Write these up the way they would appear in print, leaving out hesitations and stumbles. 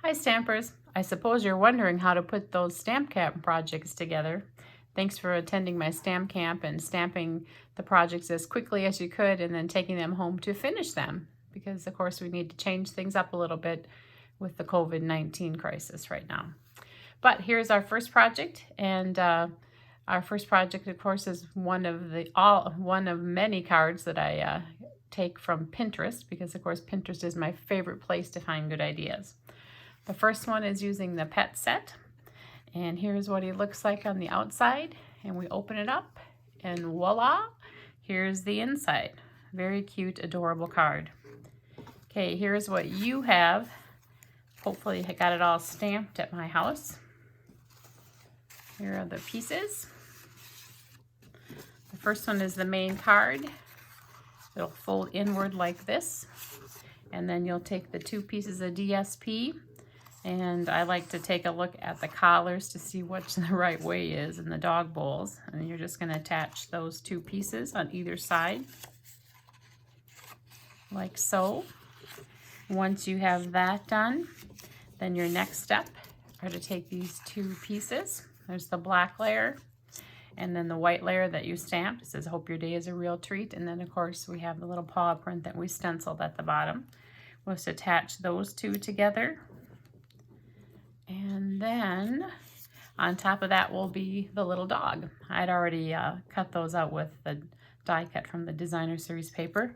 Hi Stampers! I suppose you're wondering how to put those stamp camp projects together. Thanks for attending my stamp camp and stamping the projects as quickly as you could and then taking them home to finish them. Because of course we need to change things up a little bit with the COVID-19 crisis right now. But here's our first project, and our first project of course is one of many cards that I take from Pinterest, because of course Pinterest is my favorite place to find good ideas. The first one is using the pet set, and here's what he looks like on the outside, and we open it up and voila, here's the inside. Very cute, adorable card. Okay, here's what you have. Hopefully I got it all stamped at my house. Here are the pieces. The first one is the main card. It'll fold inward like this, and then you'll take the two pieces of DSP. And I like to take a look at the collars to see which the right way is in the dog bowls. And you're just going to attach those two pieces on either side, like so. Once you have that done, then your next step are to take these two pieces. There's the black layer, and then the white layer that you stamped. It says, "Hope your day is a real treat." And then of course we have the little paw print that we stenciled at the bottom. We'll just attach those two together. And then on top of that will be the little dog. I'd already cut those out with the die cut from the Designer Series paper.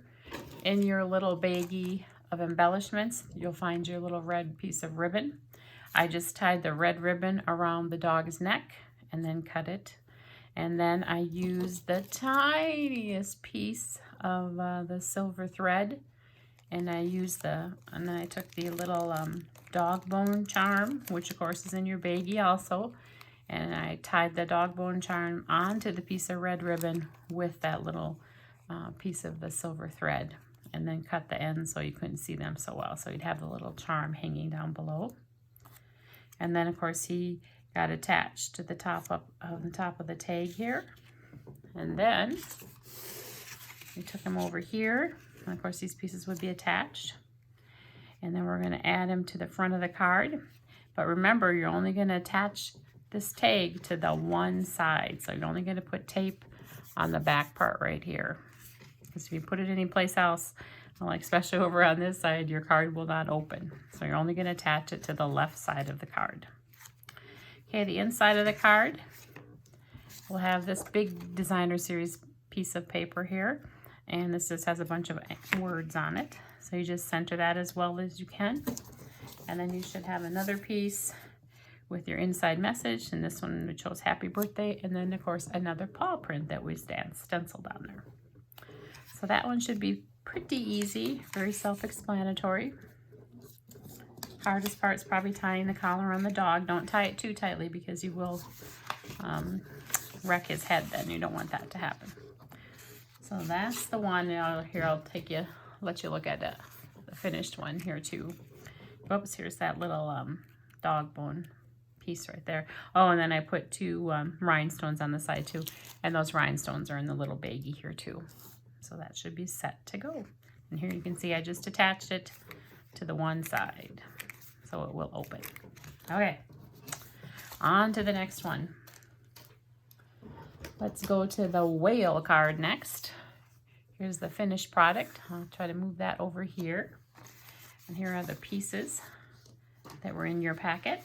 In your little baggie of embellishments, you'll find your little red piece of ribbon. I just tied the red ribbon around the dog's neck and then cut it. And then I used the tiniest piece of the silver thread, and I took the little dog bone charm, which of course is in your baggie also, and I tied the dog bone charm onto the piece of red ribbon with that little piece of the silver thread, and then cut the ends so you couldn't see them so well, so you'd have the little charm hanging down below. And then of course he got attached to the top of the tag here, and then we took him over here. And of course these pieces would be attached, and then we're going to add them to the front of the card. But remember, you're only going to attach this tag to the one side, so you're only going to put tape on the back part right here, because if you put it anyplace else, like especially over on this side, your card will not open. So you're only going to attach it to the left side of the card. Okay, the inside of the card will have this big Designer Series piece of paper here. And this just has a bunch of words on it. So you just center that as well as you can. And then you should have another piece with your inside message. And this one which shows happy birthday. And then of course another paw print that we stenciled on there. So that one should be pretty easy, very self-explanatory. Hardest part is probably tying the collar on the dog. Don't tie it too tightly because you will wreck his head then. You don't want that to happen. So that's the one. Here, I'll let you look at the finished one here too. Oops, here's that little dog bone piece right there. Oh, and then I put two rhinestones on the side too. And those rhinestones are in the little baggie here too. So that should be set to go. And here you can see I just attached it to the one side, so it will open. Okay, on to the next one. Let's go to the whale card next. Here's the finished product. I'll try to move that over here. And here are the pieces that were in your packet.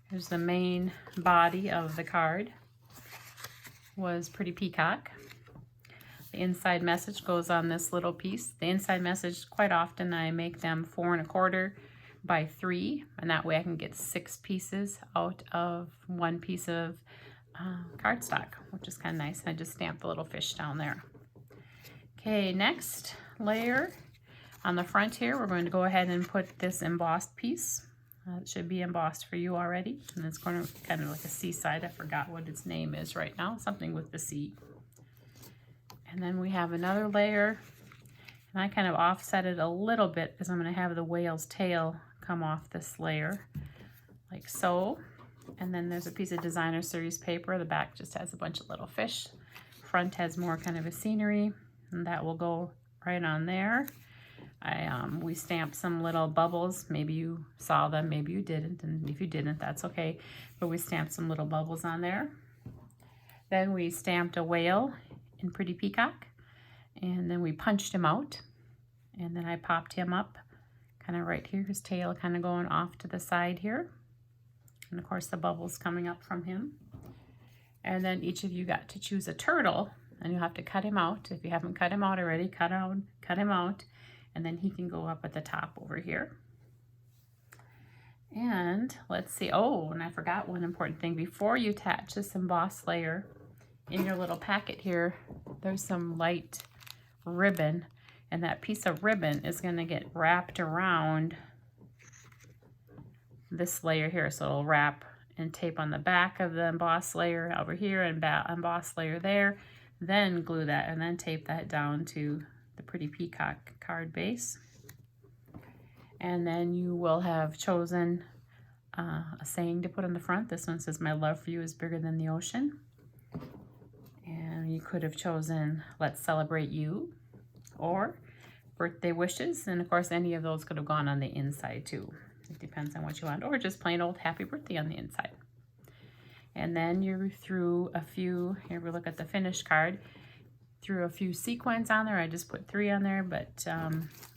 Here's the main body of the card. Was Pretty Peacock. The inside message goes on this little piece. The inside message, quite often I make them 4 1/4 by 3, and that way I can get 6 pieces out of one piece of cardstock, which is kind of nice. I just stamped the little fish down there. Okay, next layer on the front here, we're going to go ahead and put this embossed piece. It should be embossed for you already, and it's going to kind of like a seaside. I forgot what its name is right now, something with the sea. And then we have another layer, and I kind of offset it a little bit because I'm going to have the whale's tail come off this layer, like so. And then there's a piece of Designer Series paper. The back just has a bunch of little fish. Front has more kind of a scenery, and that will go right on there. We stamped some little bubbles. Maybe you saw them, maybe you didn't, and if you didn't, that's okay. But we stamped some little bubbles on there. Then we stamped a whale in Pretty Peacock, and then we punched him out, and then I popped him up kind of right here, his tail kind of going off to the side here, and of course the bubbles coming up from him. And then each of you got to choose a turtle, and you'll have to cut him out. If you haven't cut him out already, cut him out, and then he can go up at the top over here. And let's see, oh, and I forgot one important thing. Before you attach this emboss layer, in your little packet here, there's some light ribbon, and that piece of ribbon is going to get wrapped around this layer here. So it'll wrap and tape on the back of the emboss layer over here and emboss layer there, then glue that and then tape that down to the Pretty Peacock card base. And then you will have chosen a saying to put on the front. This one says, "My love for you is bigger than the ocean." And you could have chosen, "Let's celebrate you," or birthday wishes. And of course, any of those could have gone on the inside too. It depends on what you want, or just plain old happy birthday on the inside. And then you threw a few, here we look at the finished card, threw a few sequins on there. I just put 3 on there, but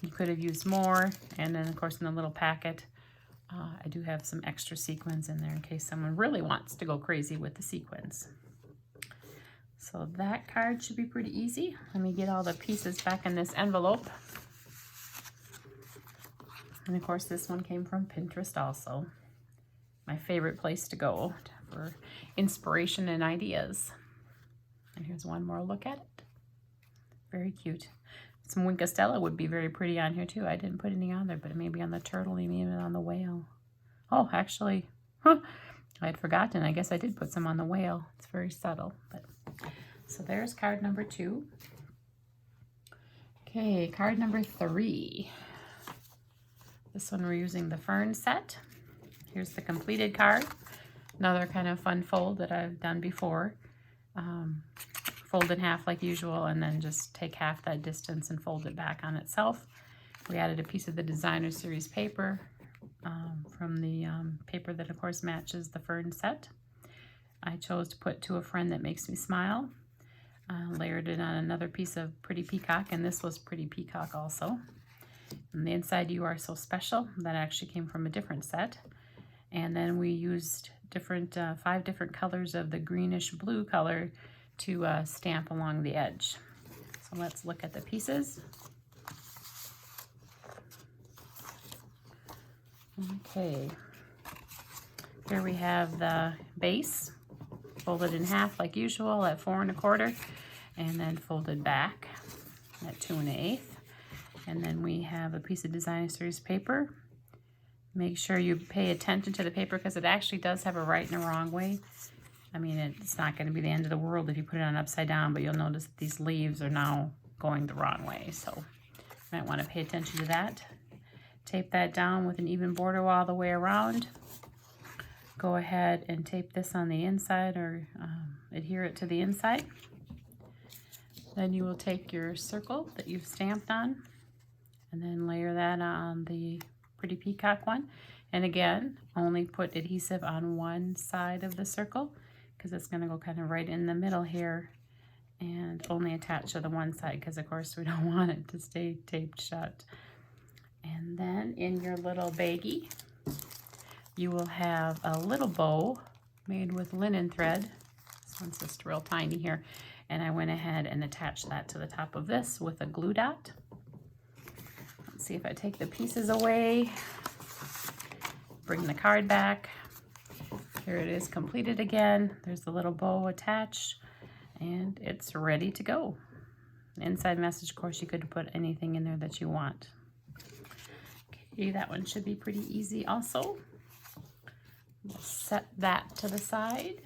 you could have used more. And then of course in the little packet, I do have some extra sequins in there in case someone really wants to go crazy with the sequins. So that card should be pretty easy. Let me get all the pieces back in this envelope. And of course this one came from Pinterest also. My favorite place to go for inspiration and ideas. And here's one more look at it. Very cute. Some Wink of Stella would be very pretty on here too. I didn't put any on there, but maybe on the turtle, maybe on the whale. Oh, actually, I had forgotten. I guess I did put some on the whale. It's very subtle, but so there's card number 2. Okay, card number 3. This one we're using the fern set. Here's the completed card. Another kind of fun fold that I've done before. Fold in half like usual, and then just take half that distance and fold it back on itself. We added a piece of the Designer Series paper from the paper that of course matches the fern set. I chose to put "To a Friend That Makes Me Smile." Layered it on another piece of Pretty Peacock, and this was Pretty Peacock also. And the inside "You Are So Special," that actually came from a different set. And then we used different 5 different colors of the greenish blue color to stamp along the edge. So let's look at the pieces. Okay, here we have the base, folded in half like usual at 4 1/4, and then folded back at 2 1/8. And then we have a piece of Designer Series paper. Make sure you pay attention to the paper because it actually does have a right and a wrong way. I mean, it's not going to be the end of the world if you put it on upside down, but you'll notice that these leaves are now going the wrong way. So you might want to pay attention to that. Tape that down with an even border all the way around. Go ahead and tape this on the inside, or adhere it to the inside. Then you will take your circle that you've stamped on and then layer that on the Pretty Peacock one. And again, only put adhesive on one side of the circle because it's going to go kind of right in the middle here, and only attach to the one side because of course we don't want it to stay taped shut. And then in your little baggie, you will have a little bow made with linen thread. This one's just real tiny here. And I went ahead and attached that to the top of this with a glue dot. Let's see if I take the pieces away, bring the card back. Here it is completed again. There's the little bow attached, and it's ready to go. Inside message, of course, you could put anything in there that you want. Okay, that one should be pretty easy also. We'll set that to the side.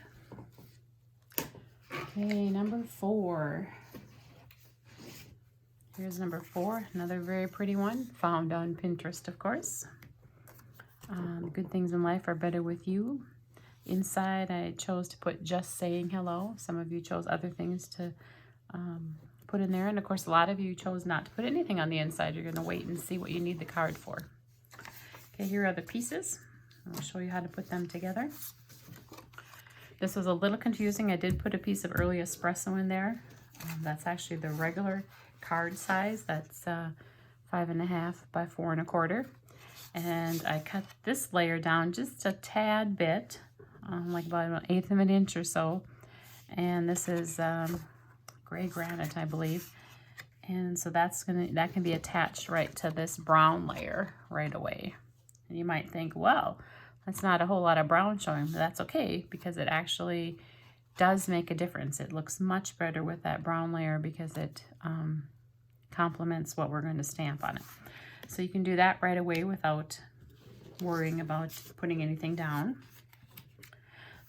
Okay, number 4. Here's number 4, another very pretty one, found on Pinterest, of course. Good things in life are better with you. Inside, I chose to put "Just Saying Hello." Some of you chose other things to put in there. And of course, a lot of you chose not to put anything on the inside. You're going to wait and see what you need the card for. Okay, here are the pieces. I'll show you how to put them together. This was a little confusing. I did put a piece of early espresso in there. That's actually the regular card size. That's 5.5 by 4 1/4. And I cut this layer down just a tad bit, like about 1/8 of an inch or so. And this is gray granite, I believe. And so that can be attached right to this brown layer right away. And you might think, well, that's not a whole lot of brown showing, but that's okay because it actually does make a difference. It looks much better with that brown layer because it complements what we're going to stamp on it. So you can do that right away without worrying about putting anything down.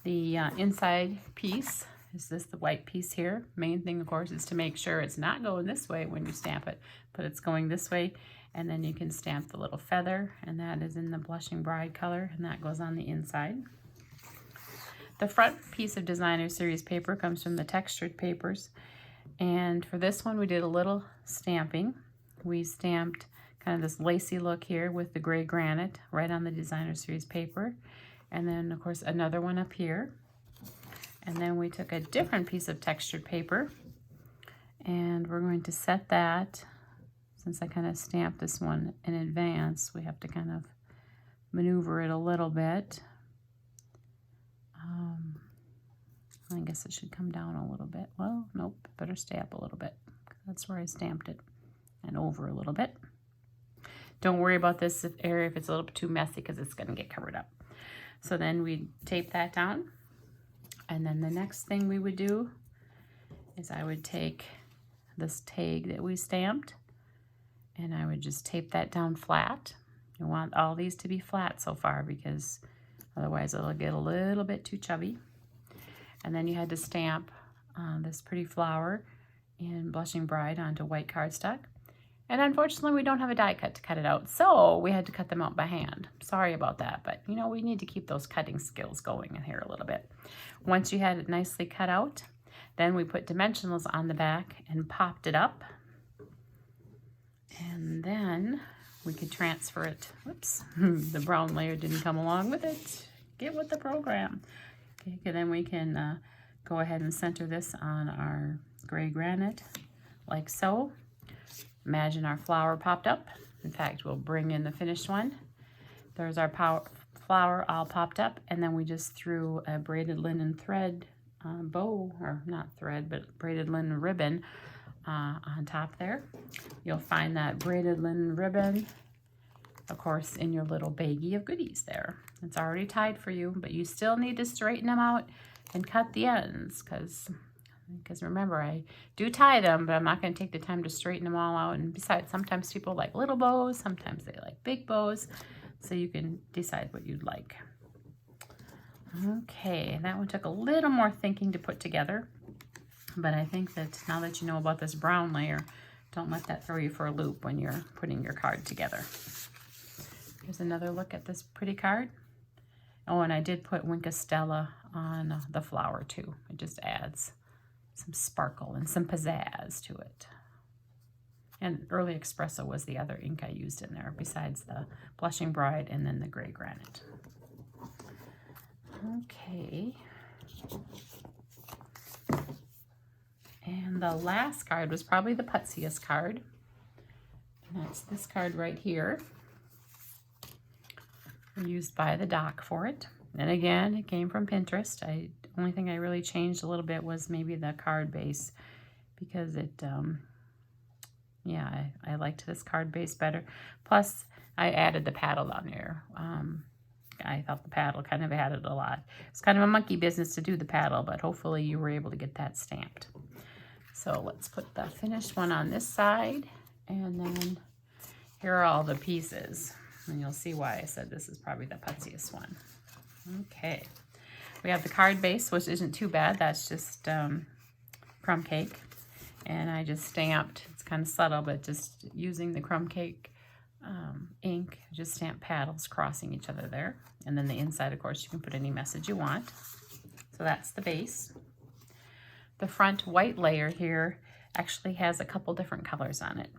The inside piece is the white piece here. Main thing, of course, is to make sure it's not going this way when you stamp it, but it's going this way. And then you can stamp the little feather, and that is in the Blushing Bride color, and that goes on the inside. The front piece of Designer Series paper comes from the textured papers. And for this one, we did a little stamping. We stamped kind of this lacy look here with the gray granite right on the Designer Series paper. And then, of course, another one up here. And then we took a different piece of textured paper, and we're going to set that. Since I kind of stamped this one in advance, we have to kind of maneuver it a little bit. I guess it should come down a little bit. Well, nope, better stay up a little bit. That's where I stamped it, and over a little bit. Don't worry about this area if it's a little bit too messy because it's going to get covered up. So then we tape that down. And then the next thing we would do is I would take this tag that we stamped, and I would just tape that down flat. You want all these to be flat so far because otherwise it'll get a little bit too chubby. And then you had to stamp this pretty flower in Blushing Bride onto white cardstock. And unfortunately, we don't have a die cut to cut it out, so we had to cut them out by hand. Sorry about that, but you know, we need to keep those cutting skills going in here a little bit. Once you had it nicely cut out, then we put dimensionals on the back and popped it up. And then we could transfer it. Whoops, the brown layer didn't come along with it. Get with the program. Okay, then we can go ahead and center this on our gray granite like so. Imagine our flower popped up. In fact, we'll bring in the finished one. There's our flower all popped up, and then we just threw a braided linen thread bow, or not thread, but braided linen ribbon on top there. You'll find that braided linen ribbon, of course, in your little baggie of goodies there. It's already tied for you, but you still need to straighten them out and cut the ends because remember, I do tie them, but I'm not going to take the time to straighten them all out. And besides, sometimes people like little bows, sometimes they like big bows, so you can decide what you'd like. Okay, that one took a little more thinking to put together, but I think that now that you know about this brown layer, don't let that throw you for a loop when you're putting your card together. Here's another look at this pretty card. Oh, and I did put Wink of Stella on the flower too. It just adds some sparkle and some pizzazz to it. And Early Espresso was the other ink I used in there besides the Blushing Bride and then the gray granite. Okay. And the last card was probably the putziest card. And that's this card right here. I used By the Dock for it. And again, it came from Pinterest. Only thing I really changed a little bit was maybe the card base because it, yeah, I liked this card base better. Plus, I added the paddle on there. I thought the paddle kind of added a lot. It's kind of a monkey business to do the paddle, but hopefully you were able to get that stamped. So let's put the finished one on this side, and then here are all the pieces. And you'll see why I said this is probably the putziest one. Okay. We have the card base, which isn't too bad. That's just crumb cake. And I just stamped, it's kind of subtle, but just using the crumb cake ink, just stamp paddles crossing each other there. And then the inside, of course, you can put any message you want. So that's the base. The front white layer here Actually has a couple different colors on it.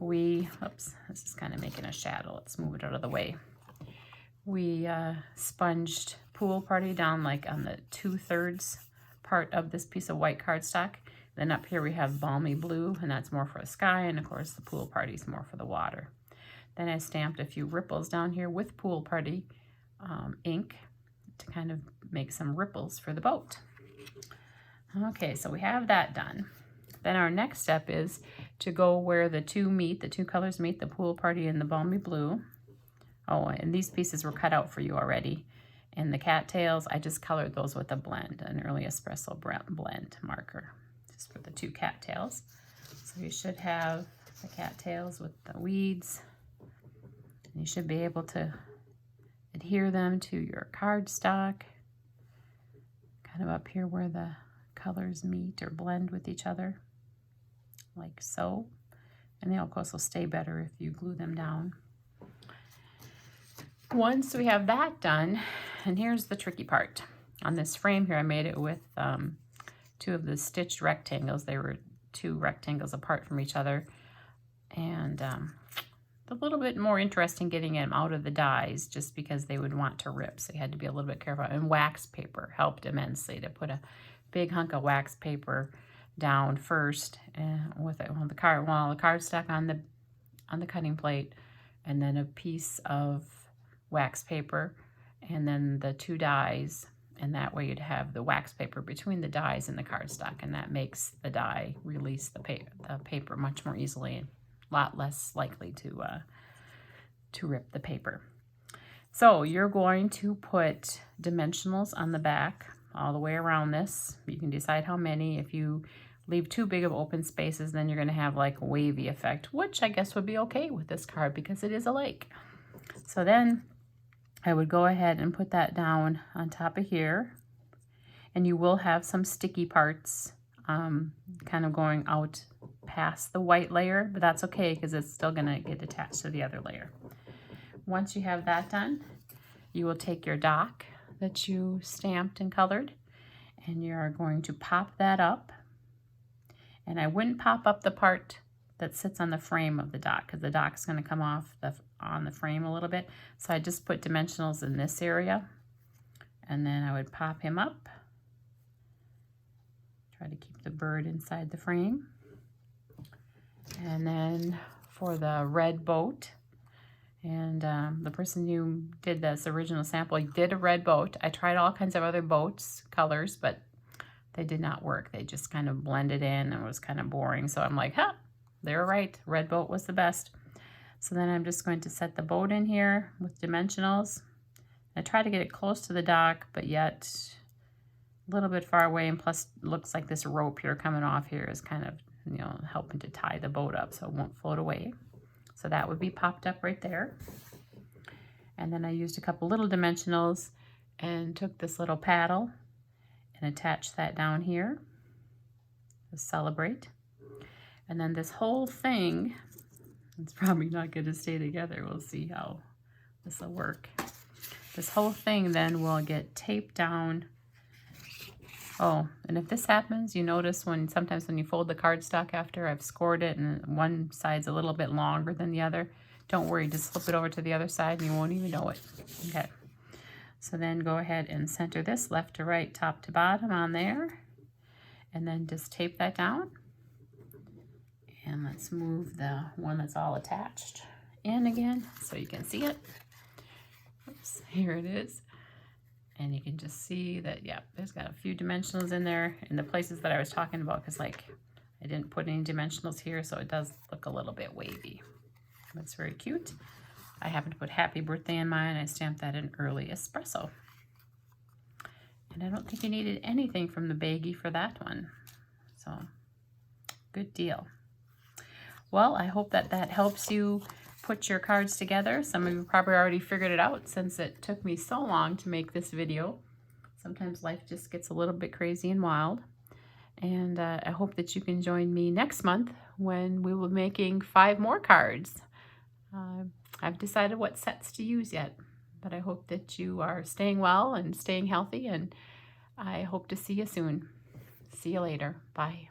Oops, this is kind of making a shadow. Let's move it out of the way. We sponged Pool Party down like on the 2/3 part of this piece of white cardstock. Then up here we have Balmy Blue, and that's more for the sky, and of course the Pool Party is more for the water. Then I stamped a few ripples down here with Pool Party ink to kind of make some ripples for the boat. Okay, so we have that done. Then our next step is to go where the two colors meet, the Pool Party and the Balmy Blue. Oh, and these pieces were cut out for you already. And the cattails, I just colored those with a blend, an Early Espresso blend marker, just for the two cattails. So you should have the cattails with the weeds. And you should be able to adhere them to your cardstock, kind of up here where the colors meet or blend with each other, like so. And they, of course, will stay better if you glue them down. Once we have that done, and here's the tricky part. On this frame here, I made it with two of the stitched rectangles. They were two rectangles apart from each other. And a little bit more interesting getting them out of the dies just because they would want to rip. So you had to be a little bit careful. And wax paper helped immensely to put a big hunk of wax paper down first with the cardstock on the cutting plate, and then a piece of wax paper, and then the two dies, and that way you'd have the wax paper between the dies and the cardstock, and that makes the die release the paper much more easily and a lot less likely to rip the paper. So you're going to put dimensionals on the back all the way around this. You can decide how many. If you leave too big of open spaces, then you're going to have like a wavy effect, which I guess would be okay with this card because it is a lake. So then I would go ahead and put that down on top of here, and you will have some sticky parts kind of going out past the white layer, but that's okay because it's still going to get attached to the other layer. Once you have that done, you will take your dock that you stamped and colored, and you're going to pop that up. And I wouldn't pop up the part that sits on the frame of the dock because the dock's going to come off on the frame a little bit. So I just put dimensionals in this area, and then I would pop him up. Try to keep the bird inside the frame. And then for the red boat, and the person who did this original sample did a red boat. I tried all kinds of other boats, colors, but they did not work. They just kind of blended in and it was kind of boring. So I'm like, they were right. Red boat was the best. So then I'm just going to set the boat in here with dimensionals. I try to get it close to the dock, but yet a little bit far away. And plus, it looks like this rope here coming off here is kind of, helping to tie the boat up so it won't float away. So that would be popped up right there. And then I used a couple little dimensionals and took this little paddle and attached that down here to celebrate. And then this whole thing, it's probably not going to stay together. We'll see how this will work. This whole thing then will get taped down. Oh, and if this happens, you notice sometimes when you fold the cardstock after I've scored it and one side's a little bit longer than the other, don't worry, just flip it over to the other side and you won't even know it. Okay, so then go ahead and center this left to right, top to bottom on there, and then just tape that down. And let's move the one that's all attached in again so you can see it. Oops, here it is. And you can just see that, there's got a few dimensionals in there in the places that I was talking about, because I didn't put any dimensionals here, so it does look a little bit wavy. That's very cute. I happen to put happy birthday in mine. I stamped that in Early Espresso. And I don't think you needed anything from the baggie for that one. So, good deal. Well, I hope that helps you put your cards together. Some of you probably already figured it out since it took me so long to make this video. Sometimes life just gets a little bit crazy and wild. And I hope that you can join me next month when we will be making 5 more cards. I've decided what sets to use yet, but I hope that you are staying well and staying healthy, and I hope to see you soon. See you later. Bye.